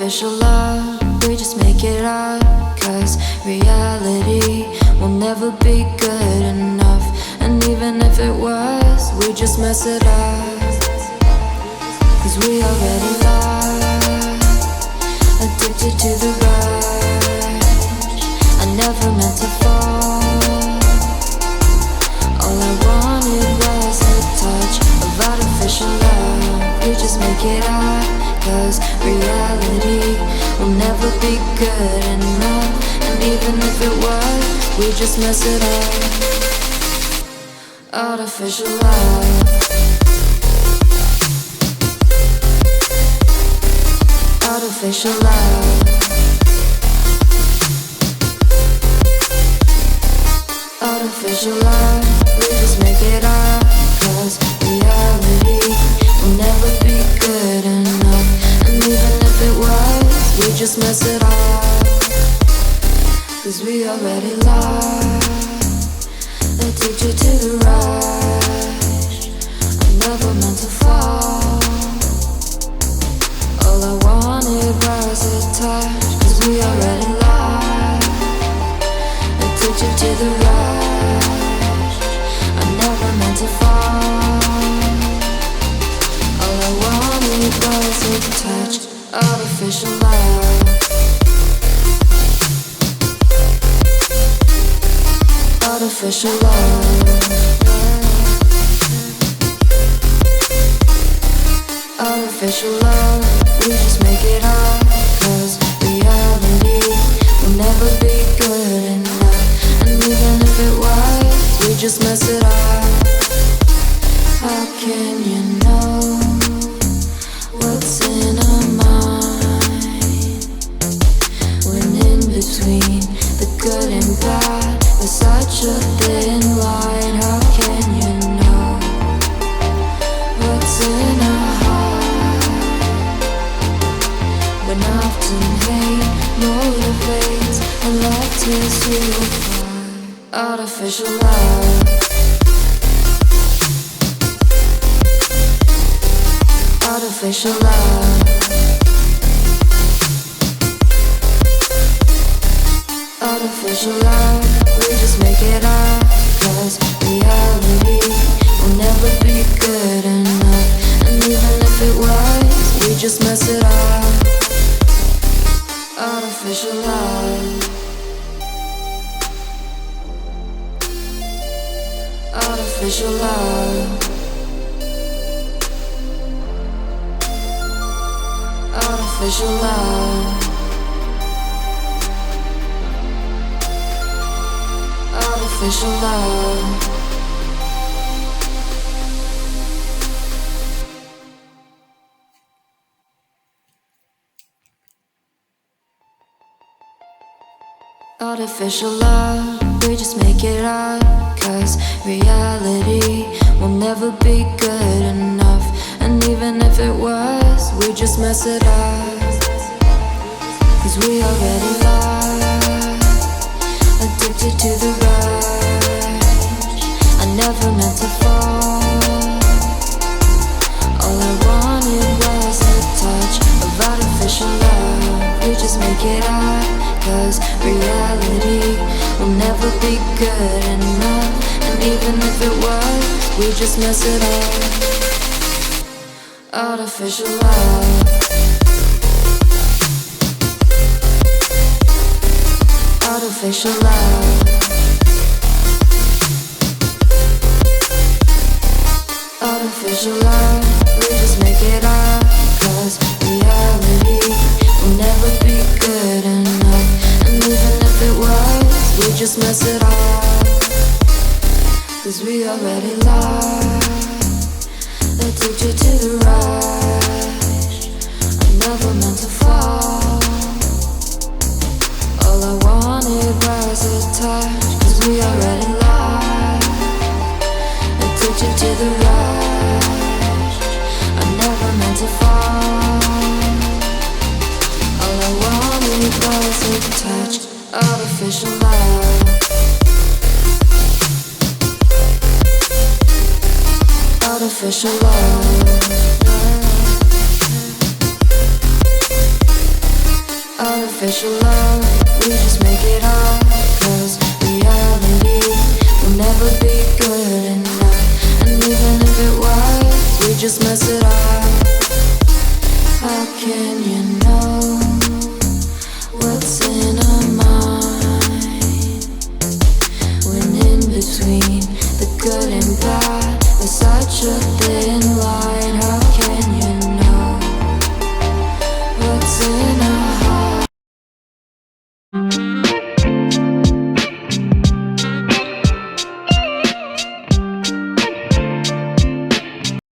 Artificial love, we just make it up. Cause reality will never be good enough. And even if it was, we just mess it up. Cause we already lost, addicted to the rush. I never meant to fall. All I wanted was a touch of artificial love. We just make it up. Cause reality will never be good enough. And even if it was, we just mess it up. Artificial love. Artificial love. Artificial love. We just make it up. Cause reality will never be good enough. And even if it was, we just mess it up. Cause we already lost, addicted to the rush. I never meant to fall. All I wanted was a touch. Cause we already lost, addicted to the rush. I never meant to fall. All I wanted was a touch. Artificial love. Artificial love. Artificial love. We just make it up. Cause reality will never be good enough. And even if it was, we just mess it up. How can you know what's in our mind when in between the good and bad there's such a thin line? How can you know what's in our heart when often hate motivates and love tears you apart? Artificial love. Artificial love. Artificial love. We just make it up. Cause reality will never be good enough. And even if it was, we just mess it up. Artificial love. Artificial love. Artificial love. Artificial love. Artificial love, we just make it up. Cause reality will never be good enough. And even if it was, we just mess it up. Cause we already lost, addicted to the rush. I never meant to fall. All I wanted was a touch of artificial love. We just make it up. Cause reality will never be good enough. And even if it was, we just mess it up. Artificial love. Artificial love. Artificial love. We just make it up. Cause reality will never be good enough. And even if it was, we just mess it up. Cause we already lost, addicted to the rush. I never meant to fall. All I wanted was a touch. Cause we already lost, addicted to the rush. I never meant to fall. All I wanted was a touch. Artificial love. Artificial love. artificial love, we just make it up. 'Cause reality will never be good enough. And even if it was, we just mess it up. How can you